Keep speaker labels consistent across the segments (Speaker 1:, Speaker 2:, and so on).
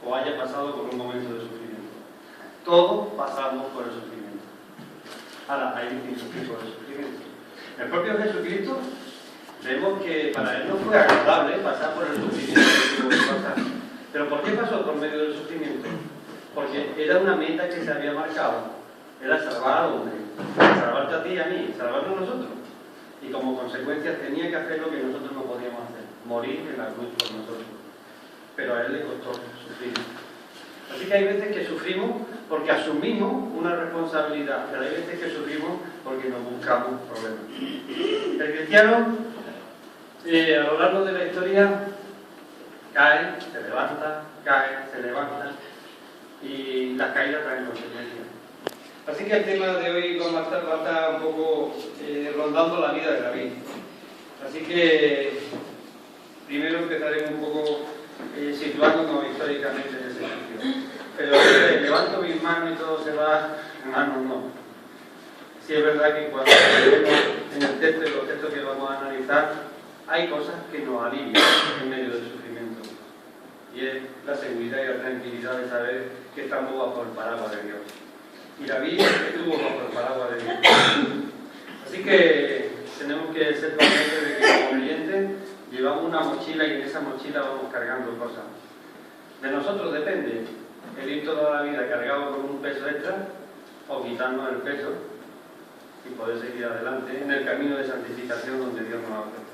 Speaker 1: o haya pasado por un momento de sufrimiento. Todos pasamos por el sufrimiento. Ahora, hay distintos tipos de sufrimiento. El propio Jesucristo, vemos que para él no fue agradable pasar por el sufrimiento que tuvo que pasar. ¿Pero por qué pasó por medio del sufrimiento? Porque era una meta que se había marcado. Era salvar al hombre, salvarte a ti y a mí, salvarnos a nosotros. Y como consecuencia tenía que hacer lo que nosotros no podíamos hacer, morir en la cruz por nosotros. Pero a él le costó sufrir. Así que hay veces que sufrimos porque asumimos una responsabilidad, pero hay veces que sufrimos porque nos buscamos problemas. El cristiano, a lo largo de la historia, cae, se levanta, y las caídas traen consecuencias. Así que el tema de hoy va a estar un poco rondando la vida de David. Así que primero empezaremos un poco situándonos históricamente en ese sitio. Pero levanto mis manos y todo se va, hermanos, no. Sí es verdad que cuando leemos en el texto y los textos que vamos a analizar, hay cosas que nos alivian en medio del sufrimiento. Y es la seguridad y la tranquilidad de saber que estamos bajo el paraguas de Dios. Y David estuvo bajo el paraguas de Dios. Así que tenemos que ser conscientes de que como creyentes llevamos una mochila y en esa mochila vamos cargando cosas. De nosotros depende el ir toda la vida cargado con un peso extra o quitarnos el peso y poder seguir adelante en el camino de santificación donde Dios nos ha ofrecido.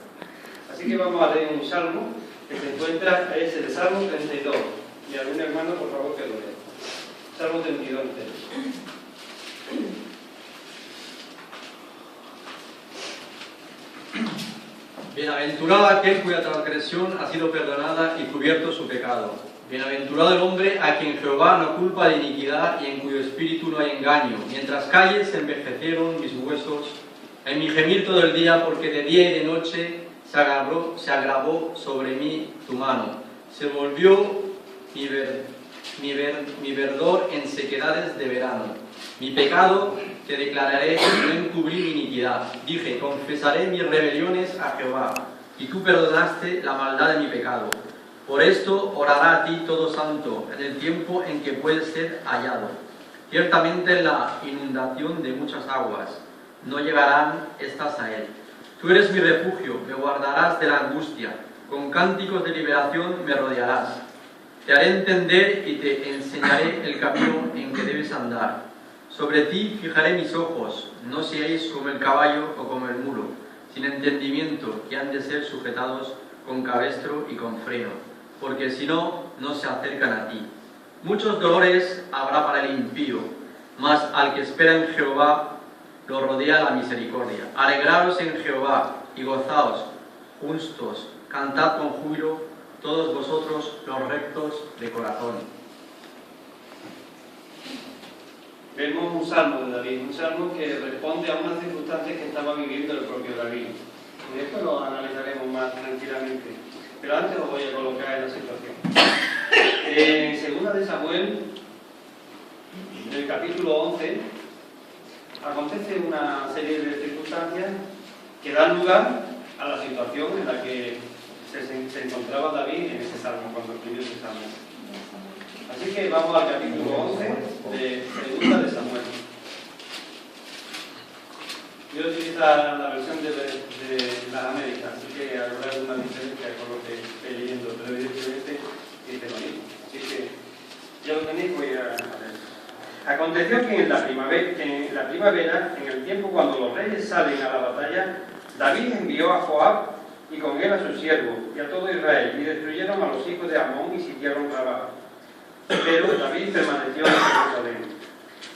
Speaker 1: Así que vamos a leer un salmo que se encuentra, es el Salmo 32. Y algún hermano, por favor, que lo lea. Salmo 32 entero.
Speaker 2: Bienaventurado aquel cuya transgresión ha sido perdonada y cubierto su pecado. Bienaventurado el hombre a quien Jehová no culpa de iniquidad y en cuyo espíritu no hay engaño. Mientras calles se envejecieron mis huesos en mi gemir todo el día, porque de día y de noche se agravó sobre mí tu mano. Se volvió mi verdor en sequedades de verano. Mi pecado te declararé y no encubrí mi iniquidad. Dije, confesaré mis rebeliones a Jehová, y tú perdonaste la maldad de mi pecado. Por esto orará a ti todo santo, en el tiempo en que puedes ser hallado. Ciertamente en la inundación de muchas aguas no llegarán estas a él. Tú eres mi refugio, me guardarás de la angustia, con cánticos de liberación me rodearás. Te haré entender y te enseñaré el camino en que debes andar. Sobre ti fijaré mis ojos, no seáis como el caballo o como el mulo, sin entendimiento, que han de ser sujetados con cabestro y con freno, porque si no, no se acercan a ti. Muchos dolores habrá para el impío, mas al que espera en Jehová lo rodea la misericordia. Alegraos en Jehová y gozaos, justos, cantad con júbilo, todos vosotros los rectos de corazón.
Speaker 1: Vemos un salmo de David, un salmo que responde a unas circunstancias que estaba viviendo el propio David. Y esto lo analizaremos más tranquilamente. Pero antes os voy a colocar en la situación. En 2 de Samuel, en el capítulo 11, acontece una serie de circunstancias que dan lugar a la situación en la que se encontraba David en ese salmo, cuando escribió ese salmo. Así que vamos al capítulo 11 de 2 de Samuel. Yo utilizo la versión de las Américas, así que habrá alguna diferencia con lo que estoy leyendo, pero evidentemente dice lo mismo. Así que ya lo tenéis, voy a ver. Aconteció que en la primavera, en el tiempo cuando los reyes salen a la batalla, David envió a Joab y con él a sus siervos y a todo Israel, y destruyeron a los hijos de Amón y sitiaron Rabá. Pero David permaneció en Jerusalén.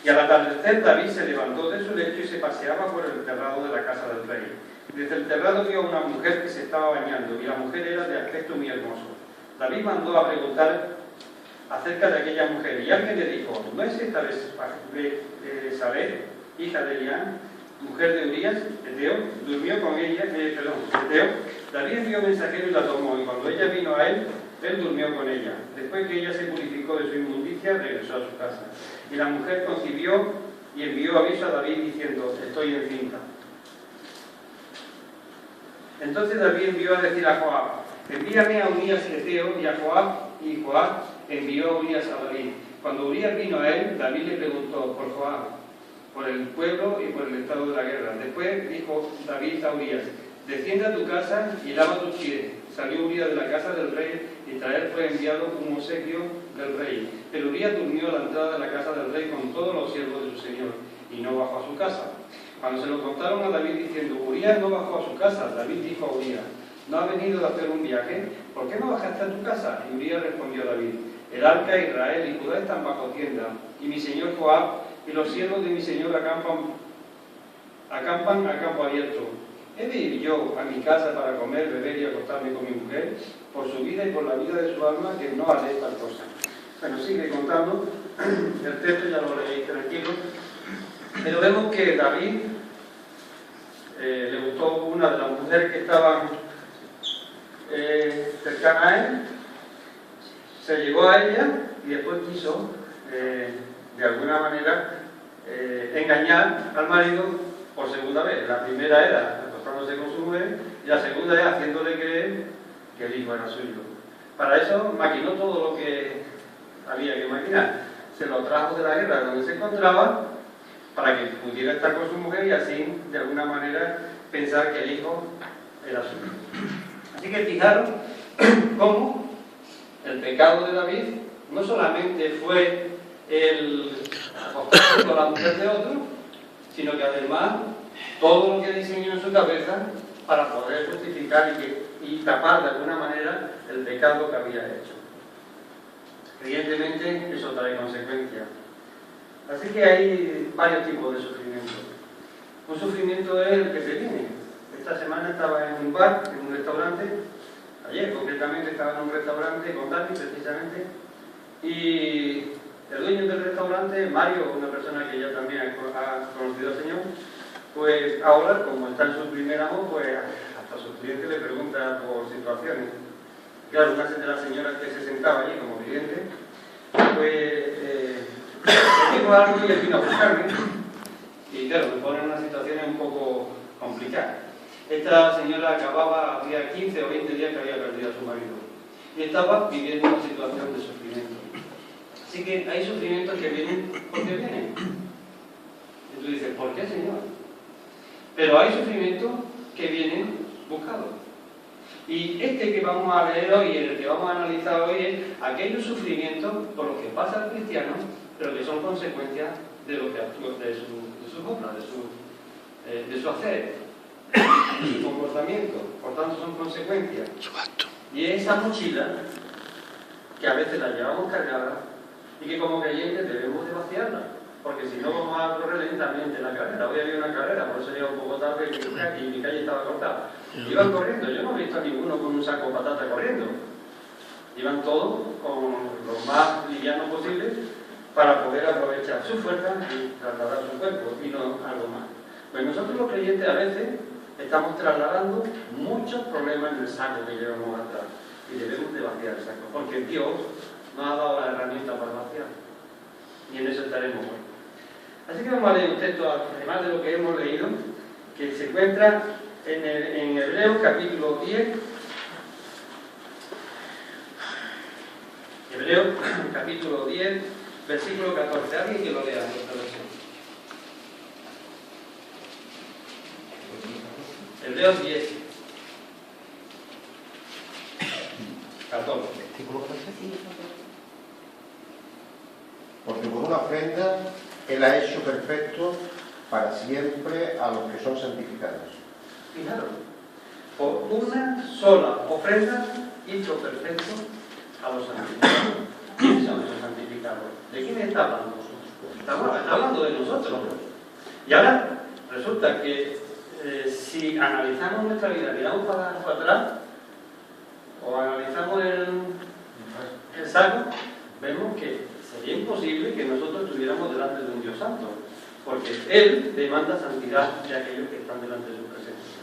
Speaker 1: Y al atardecer David se levantó de su lecho y se paseaba por el terrado de la casa del rey. Desde el terrado vio a una mujer que se estaba bañando, y la mujer era de aspecto muy hermoso. David mandó a preguntar acerca de aquella mujer, y alguien le dijo, ¿no es esta Betsabé, hija de Elián, mujer de Urías, Eteo? Durmió con ella, Eteo. David envió mensajero y la tomó, y cuando ella vino a él durmió con ella. Después que ella se purificó de su inmundicia, regresó a su casa. Y la mujer concibió y envió aviso a David diciendo, estoy encinta. Entonces David envió a decir a Joab, envíame a Urías Eteo y a Joab envió a Urías a David. Cuando Urías vino a él, David le preguntó por Joab, por el pueblo y por el estado de la guerra. Después dijo David a Urías: desciende a tu casa y lava tus pies. Salió Urías de la casa del rey y tras él fue enviado un obsequio del rey. Pero Urías durmió a la entrada de la casa del rey con todos los siervos de su señor y no bajó a su casa. Cuando se lo contaron a David diciendo: Urías no bajó a su casa, David dijo a Urías: ¿no has venido de hacer un viaje? ¿Por qué no bajaste a tu casa? Y Urías respondió a David: el arca, Israel y Judá están bajo tienda, y mi señor Joab y los siervos de mi señor acampan a campo abierto. ¿He de ir yo a mi casa para comer, beber y acostarme con mi mujer? Por su vida y por la vida de su alma, que no haré tal cosa. Bueno, sigue contando, el texto ya lo leí tranquilo, pero vemos que David le gustó una de las mujeres que estaban cercana a él, se llegó a ella y después quiso, de alguna manera, engañar al marido por segunda vez. La primera era acostándose con su mujer y la segunda era haciéndole creer que el hijo era suyo. Para eso maquinó todo lo que había que maquinar. Se lo trajo de la guerra donde se encontraba para que pudiera estar con su mujer y así, de alguna manera, pensar que el hijo era suyo. Así que fijaros cómo el pecado de David no solamente fue el acostarse con la mujer de otro, sino que además todo lo que diseñó en su cabeza para poder justificar y tapar de alguna manera el pecado que había hecho. Evidentemente eso trae consecuencias. Así que hay varios tipos de sufrimiento. Un sufrimiento es el que se viene. Esta semana estaba en un bar, en un restaurante, ayer concretamente estaba en un restaurante con Dani precisamente, y el dueño del restaurante, Mario, una persona que ya también ha conocido al Señor, pues ahora, como está en su primer amor, pues hasta su cliente le pregunta por situaciones. Claro, una de las señoras que se sentaba allí como cliente, pues le dijo algo y él vino a buscarme, y claro, me pone en una situación un poco complicada. Esta señora acababa, hacía 15 o 20 días que había perdido a su marido y estaba viviendo una situación de sufrimiento. Así que hay sufrimientos que vienen porque vienen. Y tú dices: ¿por qué, Señor? Pero hay sufrimientos que vienen buscados. Y este que vamos a leer hoy, y el que vamos a analizar hoy, es aquellos sufrimientos por los que pasa el cristiano, pero que son consecuencias de lo que actúa, de sus obras, de su hacer, de su comportamiento. Por tanto, son consecuencias. Y es esa mochila que a veces la llevamos cargada y que como creyentes debemos de vaciarla, porque si no vamos a correr lentamente la carrera. Hoy había una carrera, por eso llegué un poco tarde y mi calle estaba cortada. Iban corriendo, yo no he visto a ninguno con un saco de patata corriendo. Iban todos con lo más liviano posible para poder aprovechar su fuerza y trasladar su cuerpo y no algo más. Pues nosotros los creyentes a veces estamos trasladando muchos problemas en el saco que llevamos atrás y debemos de vaciar el saco, porque Dios nos ha dado la herramienta para vaciar y en eso estaremos hoy. Así que vamos a leer un texto, además de lo que hemos leído, que se encuentra en Hebreos capítulo 10. Hebreos capítulo 10, versículo 14. Alguien que lo lea en esta versión. Hebreos 10, 14.
Speaker 3: Porque por una ofrenda Él ha hecho perfecto para siempre a los que son santificados.
Speaker 1: Fijaros, por una sola ofrenda hizo perfecto a los santificados. ¿Quiénes son esos santificados? ¿De quién está hablando? Está hablando de nosotros. Y ahora resulta que si analizamos nuestra vida, miramos para atrás, o analizamos el saco, vemos que sería imposible que nosotros estuviéramos delante de un Dios santo, porque Él demanda santidad de aquellos que están delante de su presencia.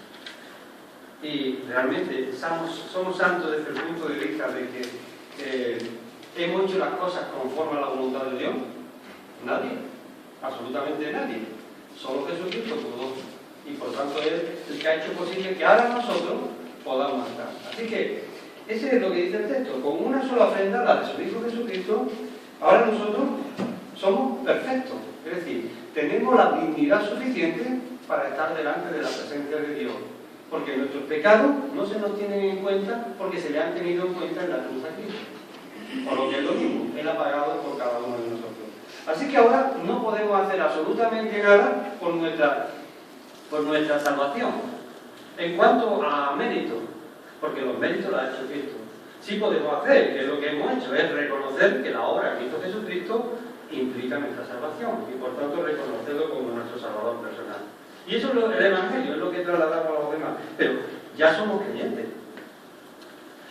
Speaker 1: Y realmente somos santos desde el punto de vista de que hemos hecho las cosas conforme a la voluntad de Dios. Nadie, absolutamente nadie. Solo Jesucristo pudo. Y por tanto es el que ha hecho posible que ahora nosotros podamos estar. Así que Ese es lo que dice el texto. Con una sola ofrenda, la de su Hijo Jesucristo, ahora nosotros somos perfectos. Es decir, tenemos la dignidad suficiente para estar delante de la presencia de Dios. Porque nuestros pecados no se nos tienen en cuenta porque se le han tenido en cuenta en la cruz aquí. Por lo que es lo mismo, Él ha pagado por cada uno de nosotros. Así que ahora no podemos hacer absolutamente nada por nuestra salvación. En cuanto a mérito, porque los méritos los ha hecho Cristo. Sí podemos hacer, que es lo que hemos hecho, es reconocer que la obra de Cristo Jesucristo implica nuestra salvación y por tanto reconocerlo como nuestro Salvador personal. Y eso es el Evangelio, es lo que trasladamos a los demás. Pero ya somos creyentes.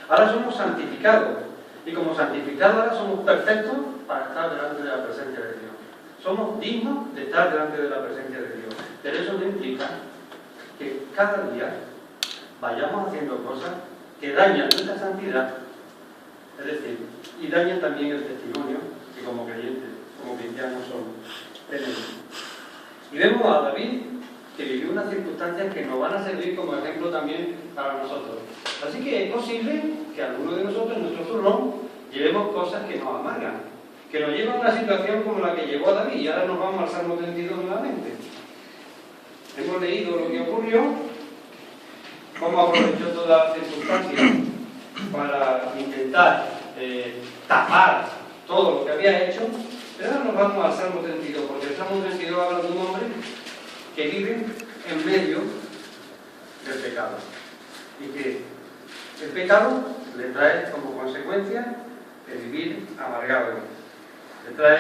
Speaker 1: Ahora somos santificados. Y como santificados ahora somos perfectos para estar delante de la presencia de Dios. Somos dignos de estar delante de la presencia de Dios. Pero eso no implica que cada día vayamos haciendo cosas que dañan nuestra santidad, es decir, y dañan también el testimonio que como creyentes, como cristianos tenemos. Y vemos a David que vivió unas circunstancias que nos van a servir como ejemplo también para nosotros. Así que es posible que algunos de nosotros en nuestro zurrón llevemos cosas que nos amargan, que nos llevan a una situación como la que llevó a David. Y ahora nos vamos al Salmo 32 nuevamente. Hemos leído lo que ocurrió, cómo aprovechó todas las circunstancias para intentar tapar todo lo que había hecho. Pero ahora nos vamos al Salmo 32, porque el Salmo 32 habla de un hombre que vive en medio del pecado y que el pecado le trae como consecuencia de vivir amargado, le trae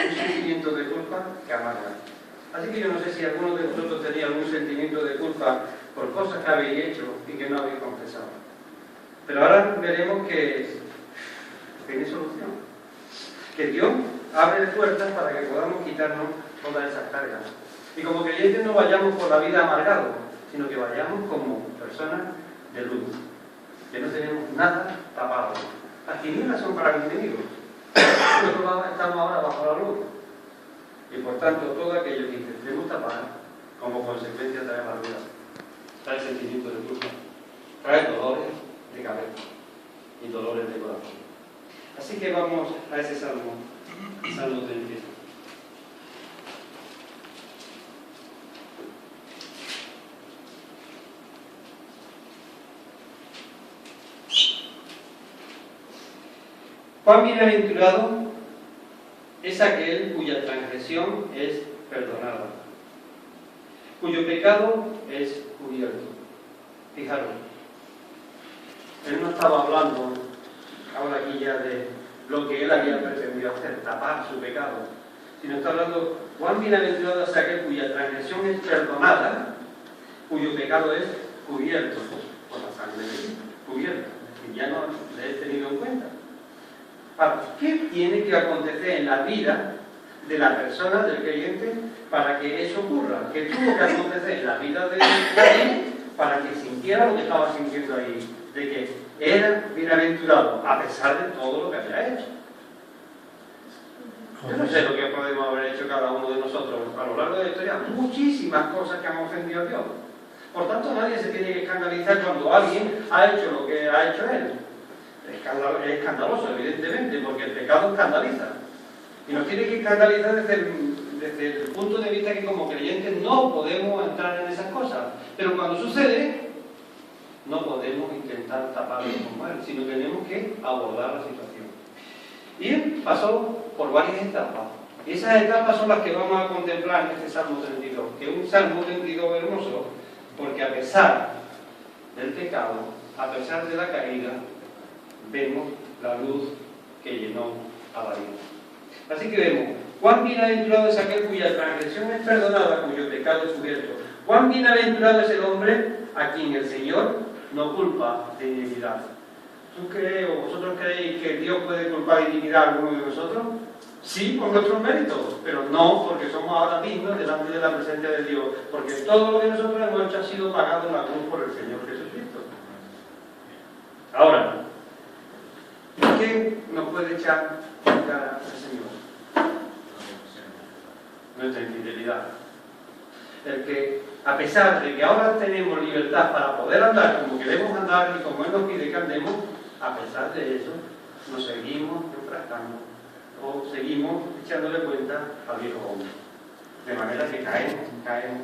Speaker 1: un sentimiento de culpa que amarga. Así que yo no sé si alguno de vosotros tenía algún sentimiento de culpa por cosas que habéis hecho y que no habéis confesado, pero ahora veremos que tiene solución, que Dios abre puertas para que podamos quitarnos todas esas cargas. Y como creyentes no vayamos por la vida amargados, sino que vayamos como personas de luz, que no tenemos nada tapado. Las tinieblas son para el enemigo. Nosotros estamos ahora bajo la luz. Y por tanto, todo aquello que intentemos tapar, como consecuencia trae amargura, trae sentimientos de culpa, trae dolores de cabeza y dolores de corazón. Así que vamos a ese Salmo, Salmo 32. Cuán bienaventurado es aquel cuya transgresión es perdonada, cuyo pecado es cubierto. Fijaros, él no estaba hablando ahora aquí ya de lo que él había pretendido hacer, tapar su pecado, sino está hablando, cuán bienaventurado es aquel cuya transgresión es perdonada, cuyo pecado es cubierto por la sangre de Cristo, cubierto, y ya no le he tenido en cuenta. ¿Qué tiene que acontecer en la vida de la persona, del creyente, para que eso ocurra? ¿Qué tuvo que acontecer en la vida de David para que sintiera lo que estaba sintiendo ahí? De que era bienaventurado a pesar de todo lo que había hecho. Yo no sé lo que podemos haber hecho cada uno de nosotros a lo largo de la historia, muchísimas cosas que han ofendido a Dios. Por tanto, nadie se tiene que escandalizar cuando alguien ha hecho lo que ha hecho él. Es escandaloso, evidentemente, porque el pecado escandaliza. Y nos tiene que escandalizar desde el punto de vista que como creyentes no podemos entrar en esas cosas. Pero cuando sucede, no podemos intentar taparlo con mal, sino tenemos que abordar la situación. Y él pasó por varias etapas. Y esas etapas son las que vamos a contemplar en este Salmo 32, que es un Salmo 32 hermoso, porque a pesar del pecado, a pesar de la caída, vemos la luz que llenó a David. Así que vemos, cuán bienaventurado es aquel cuya transgresión es perdonada, cuyo pecado es cubierto. Cuán bienaventurado es el hombre a quien el Señor no culpa de iniquidad. ¿Tú crees o vosotros creéis que Dios puede culpar de iniquidad a alguno de nosotros? Sí, por nuestros méritos, pero no porque somos ahora dignos delante de la presencia de Dios, porque todo lo que nosotros hemos hecho ha sido pagado en la cruz por el Señor Jesucristo. Ahora, ¿qué nos puede echar en cara al Señor? Nuestra infidelidad. El que a pesar de que ahora tenemos libertad para poder andar como queremos andar y como Él nos pide que andemos, a pesar de eso, nos seguimos enfrascando o seguimos echándole cuenta al viejo hombre. De manera que caemos y caemos.